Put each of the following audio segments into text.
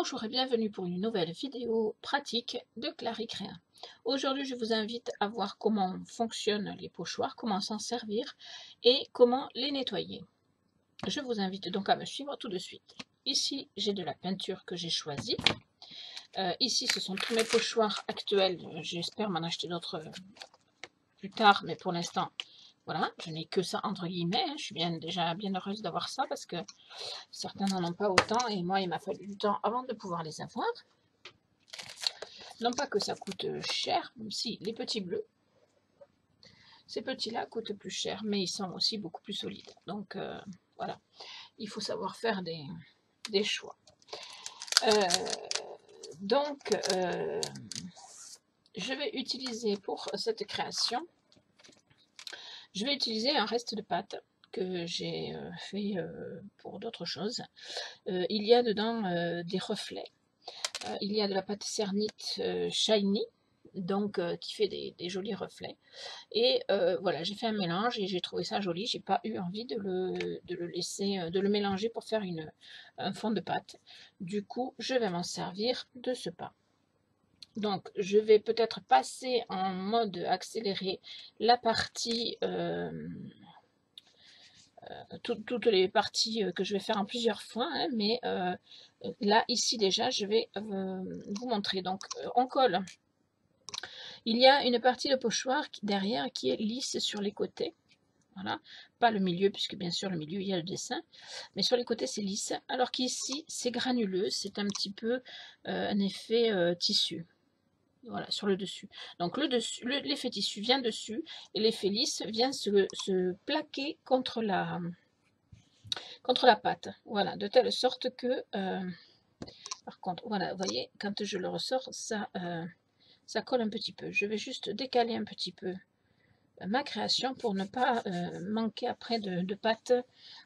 Bonjour et bienvenue pour une nouvelle vidéo pratique de Claricréa. Aujourd'hui, je vous invite à voir comment fonctionnent les pochoirs, comment s'en servir et comment les nettoyer. Je vous invite donc à me suivre tout de suite. Ici, j'ai de la peinture que j'ai choisie. Ici, ce sont tous mes pochoirs actuels. J'espère m'en acheter d'autres plus tard, mais pour l'instant, voilà, je n'ai que ça entre guillemets. Je suis déjà bien heureuse d'avoir ça parce que certains n'en ont pas autant et moi, il m'a fallu du temps avant de pouvoir les avoir. Non pas que ça coûte cher, même si les petits bleus, ces petits-là coûtent plus cher, mais ils sont aussi beaucoup plus solides. Donc voilà, il faut savoir faire des choix. Je vais utiliser pour cette création, je vais utiliser un reste de pâte que j'ai fait pour d'autres choses. Il y a dedans des reflets. Il y a de la pâte cernite shiny, donc qui fait des jolis reflets. Et voilà, j'ai fait un mélange et j'ai trouvé ça joli. J'ai pas eu envie de le laisser, de le mélanger pour faire un fond de pâte. Du coup, je vais m'en servir de ce pas. Donc, je vais peut-être passer en mode accéléré la partie, toutes les parties que je vais faire en plusieurs fois, hein, mais là, ici déjà, je vais vous montrer. Donc, on colle. Il y a une partie de pochoir derrière qui est lisse sur les côtés. Voilà, pas le milieu, puisque bien sûr le milieu il y a le dessin, mais sur les côtés c'est lisse, alors qu'ici c'est granuleux, c'est un petit peu un effet tissu. Voilà, sur le dessus. Donc l'effet tissu vient dessus et l'effet lisse vient se plaquer contre la pâte. Voilà, de telle sorte que, par contre, voilà, vous voyez, quand je le ressors, ça colle un petit peu. Je vais juste décaler un petit peu ma création pour ne pas manquer après de pâte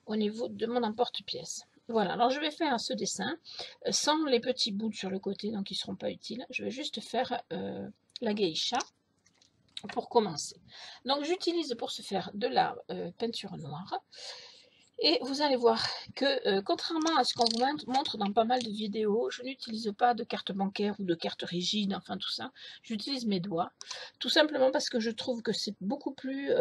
au niveau de mon emporte-pièce. Voilà, alors je vais faire ce dessin sans les petits bouts sur le côté, donc ils ne seront pas utiles. Je vais juste faire la geisha pour commencer. Donc j'utilise pour ce faire de la peinture noire. Et vous allez voir que, contrairement à ce qu'on vous montre dans pas mal de vidéos, je n'utilise pas de carte bancaire ou de carte rigide, enfin tout ça. J'utilise mes doigts, tout simplement parce que je trouve que c'est beaucoup plus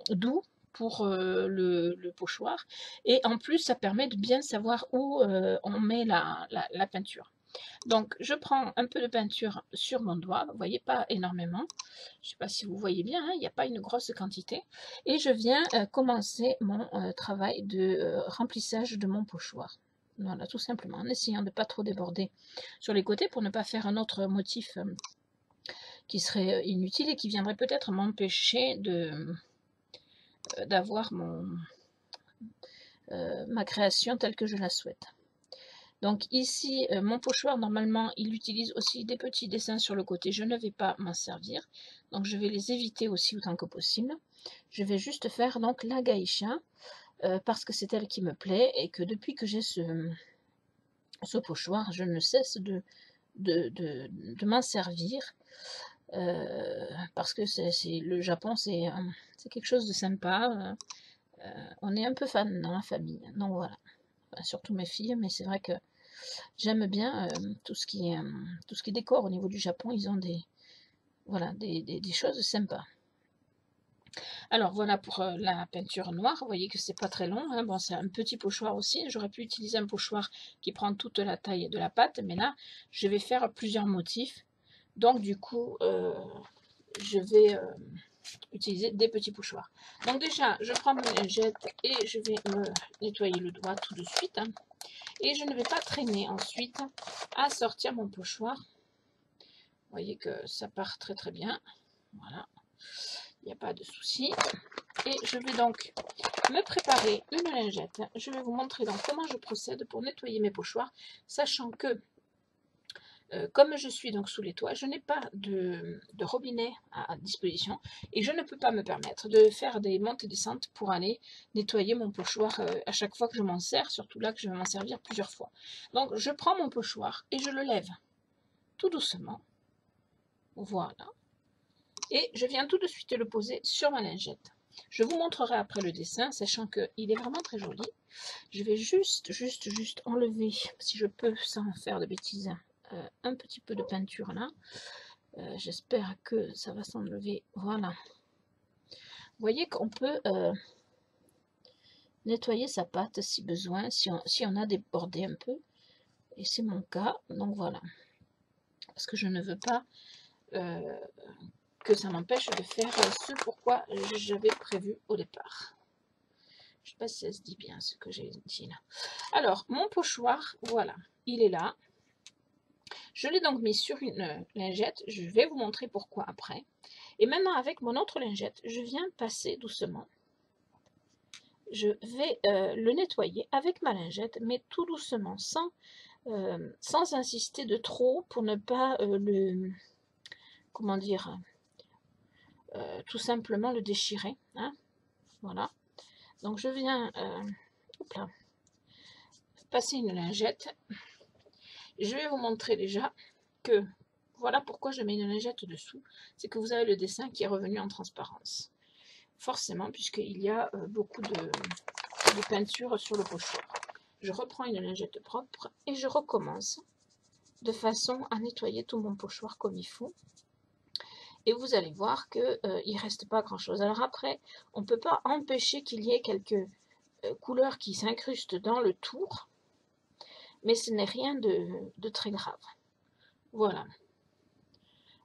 doux pour le pochoir. Et en plus, ça permet de bien savoir où on met la peinture. Donc, je prends un peu de peinture sur mon doigt, vous voyez, pas énormément. Je ne sais pas si vous voyez bien, hein, il n'y a pas une grosse quantité. Et je viens commencer mon travail de remplissage de mon pochoir. Voilà, tout simplement, en essayant de ne pas trop déborder sur les côtés pour ne pas faire un autre motif qui serait inutile et qui viendrait peut-être m'empêcher d'avoir ma création telle que je la souhaite. Donc ici, mon pochoir, normalement, il utilise aussi des petits dessins sur le côté. Je ne vais pas m'en servir. Donc je vais les éviter aussi autant que possible. Je vais juste faire donc la geisha, parce que c'est elle qui me plaît et que depuis que j'ai ce pochoir, je ne cesse de m'en servir. Parce que le Japon, c'est quelque chose de sympa. On est un peu fan dans la famille. Donc voilà. Enfin, surtout mes filles, mais c'est vrai que j'aime bien tout ce qui est décor au niveau du Japon. Ils ont voilà, des choses sympas. Alors voilà pour la peinture noire. Vous voyez que c'est pas très long, hein. Bon, c'est un petit pochoir aussi. J'aurais pu utiliser un pochoir qui prend toute la taille de la pâte, mais là, je vais faire plusieurs motifs. Donc du coup, je vais utiliser des petits pochoirs. Donc déjà, je prends mon lingette et je vais me nettoyer le doigt tout de suite, hein. Et je ne vais pas traîner ensuite à sortir mon pochoir. Vous voyez que ça part très très bien. Voilà, il n'y a pas de souci. Et je vais donc me préparer une lingette. Je vais vous montrer donc comment je procède pour nettoyer mes pochoirs, sachant que comme je suis donc sous les toits, je n'ai pas de robinet à disposition et je ne peux pas me permettre de faire des montées et descentes pour aller nettoyer mon pochoir à chaque fois que je m'en sers, surtout là que je vais m'en servir plusieurs fois. Donc je prends mon pochoir et je le lève tout doucement, voilà, et je viens tout de suite le poser sur ma lingette. Je vous montrerai après le dessin, sachant qu'il est vraiment très joli. Je vais juste enlever, si je peux, sans faire de bêtises, un petit peu de peinture là. J'espère que ça va s'enlever. Voilà. Vous voyez qu'on peut nettoyer sa pâte si besoin, si on a débordé un peu. Et c'est mon cas, donc voilà. Parce que je ne veux pas que ça m'empêche de faire ce pourquoi j'avais prévu au départ. Je ne sais pas si ça se dit bien ce que j'ai dit là. Alors, mon pochoir, voilà, il est là. Je l'ai donc mis sur une lingette. Je vais vous montrer pourquoi après. Et maintenant, avec mon autre lingette, je viens passer doucement. Je vais le nettoyer avec ma lingette, mais tout doucement, sans insister de trop pour ne pas comment dire, tout simplement le déchirer. Hein, voilà. Donc je viens passer une lingette. Je vais vous montrer déjà que voilà pourquoi je mets une lingette dessous. C'est que vous avez le dessin qui est revenu en transparence. Forcément, puisqu'il y a beaucoup de peinture sur le pochoir. Je reprends une lingette propre et je recommence de façon à nettoyer tout mon pochoir comme il faut. Et vous allez voir qu'il ne reste pas grand chose. Alors après, on ne peut pas empêcher qu'il y ait quelques couleurs qui s'incrustent dans le tour, mais ce n'est rien de très grave. Voilà.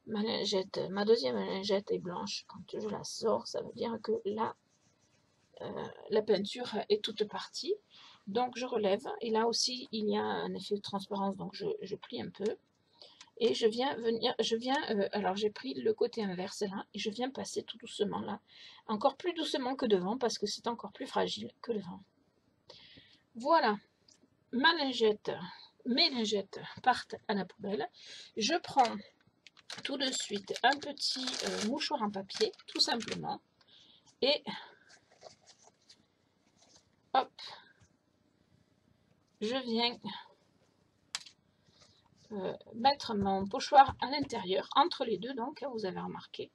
Ma lingette, ma deuxième lingette est blanche. Quand je la sors, ça veut dire que là, la peinture est toute partie. Donc je relève. Et là aussi, il y a un effet de transparence. Donc je plie un peu. Et alors j'ai pris le côté inverse là, et je viens passer tout doucement là, encore plus doucement que devant, parce que c'est encore plus fragile que le vent. Voilà, ma lingette, mes lingettes partent à la poubelle. Je prends tout de suite un petit mouchoir en papier, tout simplement, et hop, je viens mettre mon pochoir à l'intérieur, entre les deux, donc, vous avez remarqué,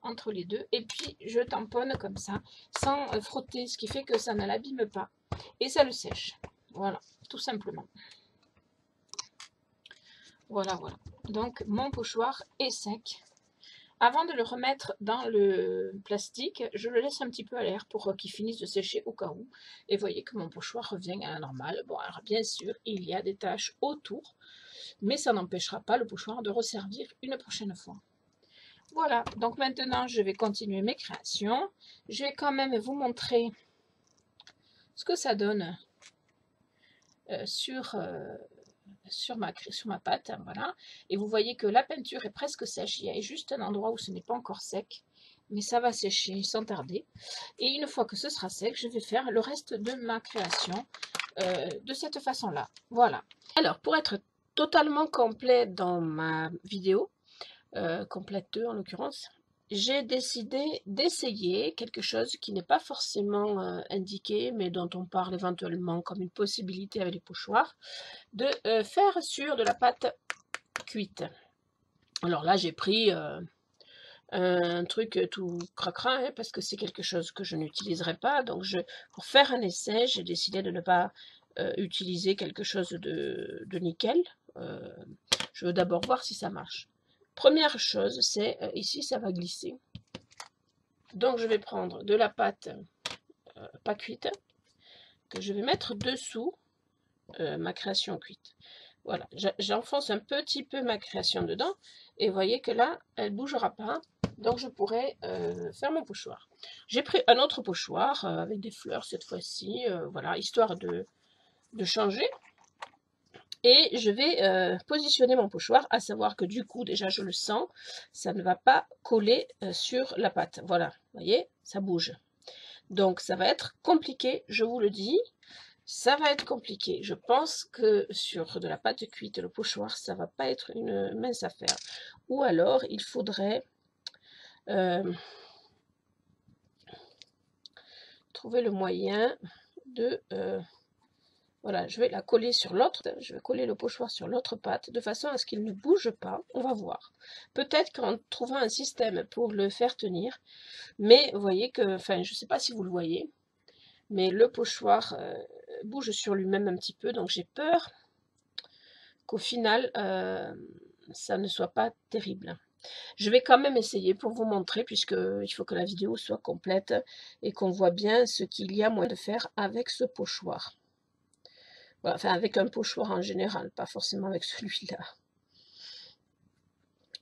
entre les deux, et puis je tamponne comme ça, sans frotter, ce qui fait que ça ne l'abîme pas, et ça le sèche. Voilà, tout simplement. Voilà, voilà. Donc, mon pochoir est sec. Avant de le remettre dans le plastique, je le laisse un petit peu à l'air pour qu'il finisse de sécher au cas où. Et vous voyez que mon pochoir revient à la normale. Bon, alors bien sûr, il y a des taches autour, mais ça n'empêchera pas le pochoir de resservir une prochaine fois. Voilà, donc maintenant je vais continuer mes créations. Je vais quand même vous montrer ce que ça donne sur ma pâte, voilà. Et vous voyez que la peinture est presque sèche. Il y a juste un endroit où ce n'est pas encore sec, mais ça va sécher sans tarder. Et une fois que ce sera sec, je vais faire le reste de ma création de cette façon-là. Voilà. Alors, pour être totalement complet dans ma vidéo, complète 2 en l'occurrence, j'ai décidé d'essayer quelque chose qui n'est pas forcément indiqué, mais dont on parle éventuellement comme une possibilité avec les pochoirs, de faire sur de la pâte cuite. Alors là, j'ai pris un truc tout cracra, hein, parce que c'est quelque chose que je n'utiliserai pas. Donc, pour faire un essai, j'ai décidé de ne pas utiliser quelque chose de nickel. Je veux d'abord voir si ça marche. Première chose, c'est ici, ça va glisser. Donc, je vais prendre de la pâte pas cuite, que je vais mettre dessous ma création cuite. Voilà, j'enfonce un petit peu ma création dedans, et vous voyez que là, elle ne bougera pas, donc je pourrais faire mon pochoir. J'ai pris un autre pochoir avec des fleurs cette fois-ci, voilà, histoire de changer. Et je vais positionner mon pochoir, à savoir que du coup, déjà je le sens, ça ne va pas coller sur la pâte. Voilà, vous voyez, ça bouge. Donc ça va être compliqué, je vous le dis. Ça va être compliqué. Je pense que sur de la pâte cuite, le pochoir, ça va pas être une mince affaire. Ou alors, il faudrait trouver le moyen de Voilà, je vais la coller sur l'autre, je vais coller le pochoir sur l'autre patte, de façon à ce qu'il ne bouge pas, on va voir. Peut-être qu'en trouvant un système pour le faire tenir, mais vous voyez que, enfin, je ne sais pas si vous le voyez, mais le pochoir bouge sur lui-même un petit peu, donc j'ai peur qu'au final, ça ne soit pas terrible. Je vais quand même essayer pour vous montrer, puisqu'il faut que la vidéo soit complète et qu'on voit bien ce qu'il y a moyen de faire avec ce pochoir. Voilà, enfin, avec un pochoir en général, pas forcément avec celui-là.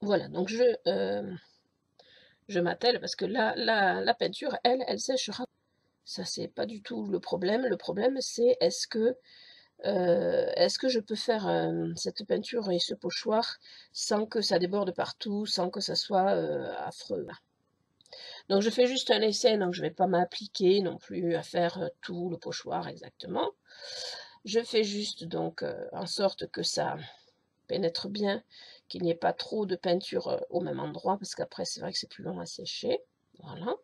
Voilà, donc je m'attelle parce que la peinture, elle sèchera. Ça, c'est pas du tout le problème. Le problème, c'est est-ce que je peux faire cette peinture et ce pochoir sans que ça déborde partout, sans que ça soit affreux. Donc je fais juste un essai, donc je ne vais pas m'appliquer non plus à faire tout le pochoir exactement. Je fais juste donc en sorte que ça pénètre bien, qu'il n'y ait pas trop de peinture au même endroit, parce qu'après c'est vrai que c'est plus long à sécher. Voilà.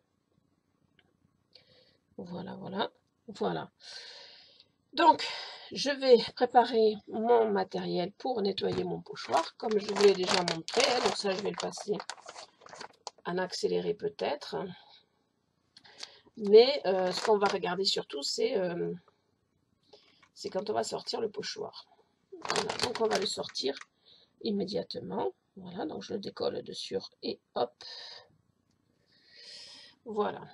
Voilà, voilà, voilà. Donc, je vais préparer mon matériel pour nettoyer mon pochoir, comme je vous l'ai déjà montré. Donc ça, je vais le passer en accéléré peut-être. Mais ce qu'on va regarder surtout, c'est quand on va sortir le pochoir. Voilà, donc on va le sortir immédiatement. Voilà, donc je le décolle dessus et hop. Voilà.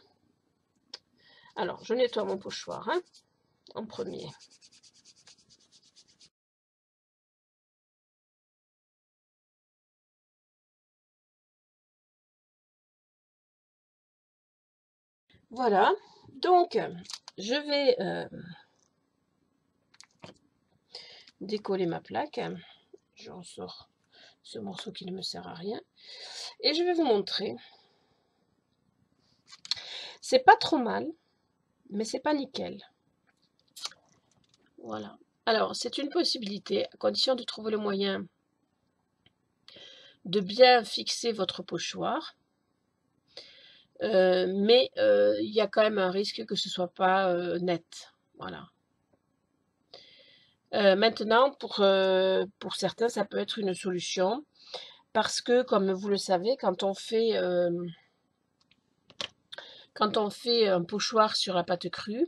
Alors, je nettoie mon pochoir en premier. Voilà, donc je vais décoller ma plaque. J'en sors ce morceau qui ne me sert à rien. Et je vais vous montrer. C'est pas trop mal, mais c'est pas nickel. Voilà. Alors, c'est une possibilité, à condition de trouver le moyen de bien fixer votre pochoir. Mais il y a quand même un risque que ce ne soit pas net. Voilà. Maintenant, pour certains, ça peut être une solution. Parce que, comme vous le savez, quand on fait un pochoir sur la pâte crue,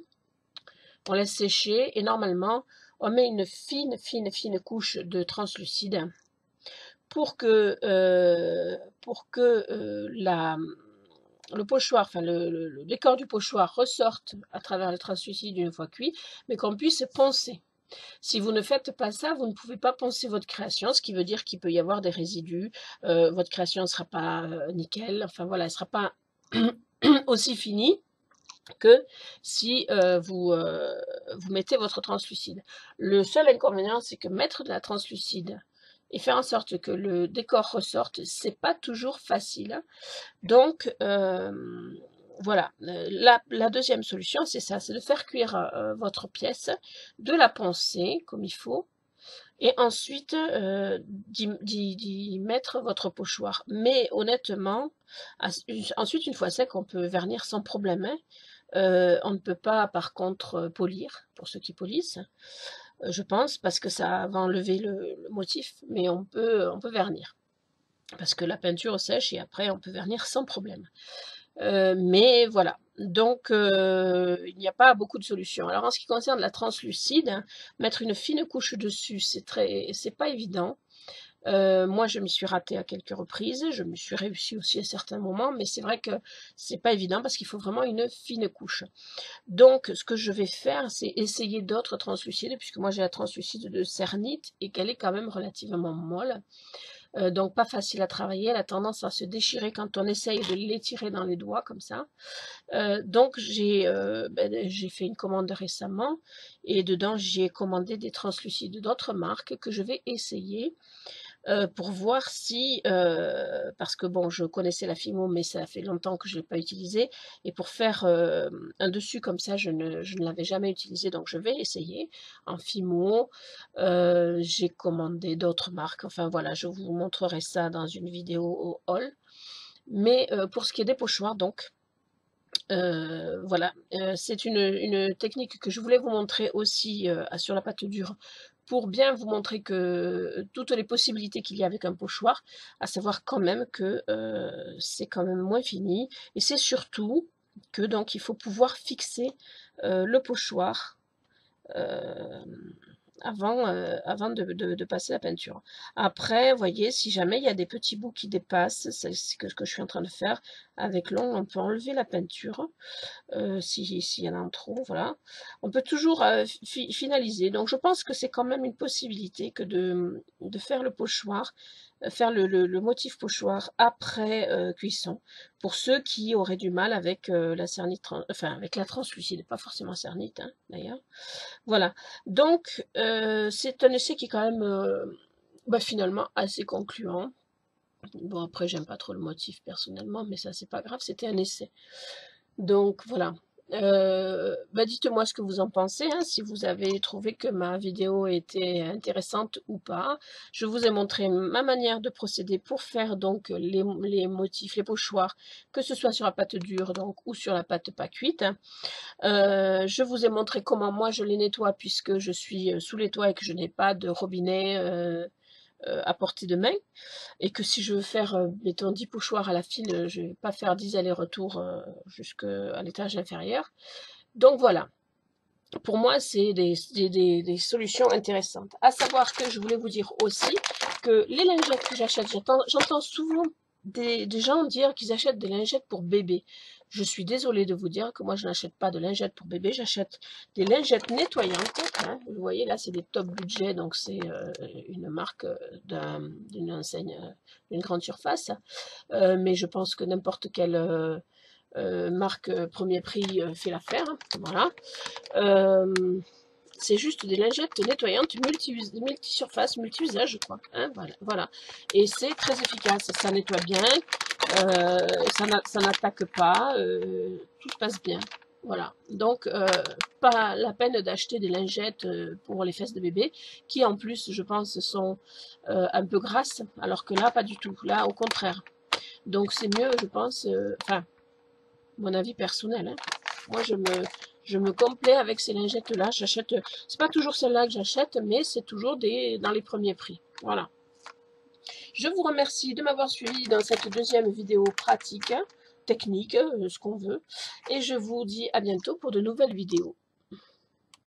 on laisse sécher et normalement, on met une fine couche de translucide pour que le pochoir, enfin le décor du pochoir ressorte à travers le translucide une fois cuit, mais qu'on puisse poncer. Si vous ne faites pas ça, vous ne pouvez pas poncer votre création, ce qui veut dire qu'il peut y avoir des résidus, votre création ne sera pas nickel, enfin voilà, elle ne sera pas aussi finie que si vous mettez votre translucide. Le seul inconvénient, c'est que mettre de la translucide et faire en sorte que le décor ressorte, c'est pas toujours facile. Donc, voilà, la deuxième solution, c'est ça, c'est de faire cuire votre pièce, de la poncer comme il faut, et ensuite d'y mettre votre pochoir. Mais honnêtement, ensuite, une fois sec, on peut vernir sans problème. On ne peut pas, par contre, polir, pour ceux qui polissent, je pense, parce que ça va enlever le motif, mais on peut vernir. Parce que la peinture sèche et après, on peut vernir sans problème. Mais voilà, donc il n'y a pas beaucoup de solutions. Alors en ce qui concerne la translucide, mettre une fine couche dessus, c'est pas évident. Moi, je m'y suis ratée à quelques reprises, je me suis réussi aussi à certains moments, mais c'est vrai que c'est pas évident parce qu'il faut vraiment une fine couche. Donc, ce que je vais faire, c'est essayer d'autres translucides, puisque moi j'ai la translucide de Cernit et qu'elle est quand même relativement molle. Donc pas facile à travailler, elle a tendance à se déchirer quand on essaye de l'étirer dans les doigts comme ça. Donc j'ai fait une commande récemment et dedans j'ai commandé des translucides d'autres marques que je vais essayer pour voir si, parce que bon, je connaissais la Fimo, mais ça fait longtemps que je ne l'ai pas utilisé, et pour faire un dessus comme ça, je ne l'avais jamais utilisé, donc je vais essayer en Fimo. J'ai commandé d'autres marques, enfin voilà, je vous montrerai ça dans une vidéo au haul. Mais pour ce qui est des pochoirs, donc, Voilà, c'est une technique que je voulais vous montrer aussi sur la pâte dure pour bien vous montrer que toutes les possibilités qu'il y a avec un pochoir, à savoir quand même que c'est quand même moins fini et c'est surtout que donc il faut pouvoir fixer le pochoir avant de passer la peinture. Après, vous voyez, si jamais il y a des petits bouts qui dépassent, c'est ce que je suis en train de faire avec l'ongle, on peut enlever la peinture s'il y en a en trop, voilà. On peut toujours finaliser. Donc, je pense que c'est quand même une possibilité que de faire le pochoir, faire le motif pochoir après cuisson, pour ceux qui auraient du mal avec la cernite, enfin avec la translucide, pas forcément cernite, hein, d'ailleurs. Voilà. Donc, c'est un essai qui est quand même finalement assez concluant. Bon, après, j'aime pas trop le motif personnellement, mais ça, c'est pas grave, c'était un essai. Donc voilà. Dites-moi ce que vous en pensez, hein, si vous avez trouvé que ma vidéo était intéressante ou pas. Je vous ai montré ma manière de procéder pour faire donc les motifs, les pochoirs, que ce soit sur la pâte dure donc, ou sur la pâte pas cuite. Je vous ai montré comment moi je les nettoie puisque je suis sous les toits et que je n'ai pas de robinet à portée de main. Et que si je veux faire, mettons 10 pochoirs à la file, je ne vais pas faire 10 allers-retours jusqu'à l'étage inférieur. Donc voilà, pour moi, c'est des solutions intéressantes. À savoir que je voulais vous dire aussi que les lingettes que j'achète, j'entends souvent des gens dire qu'ils achètent des lingettes pour bébé. Je suis désolée de vous dire que moi, je n'achète pas de lingettes pour bébé, j'achète des lingettes nettoyantes. Hein. Vous voyez, là, c'est des top budget, donc c'est une marque d'une enseigne, d'une grande surface. Mais je pense que n'importe quelle marque premier prix fait l'affaire. Voilà. C'est juste des lingettes nettoyantes multi-surface, multi-usage, je crois. Hein, voilà. Et c'est très efficace. Ça nettoie bien, ça n'attaque pas, tout se passe bien. Voilà. Donc, pas la peine d'acheter des lingettes pour les fesses de bébé, qui en plus, je pense, sont un peu grasses, alors que là, pas du tout. Là, au contraire. Donc, c'est mieux, je pense, enfin, mon avis personnel, hein. Moi, je me complais avec ces lingettes-là. J'achète, c'est pas toujours celle-là que j'achète, mais c'est toujours dans les premiers prix. Voilà. Je vous remercie de m'avoir suivi dans cette deuxième vidéo pratique, technique, ce qu'on veut. Et je vous dis à bientôt pour de nouvelles vidéos.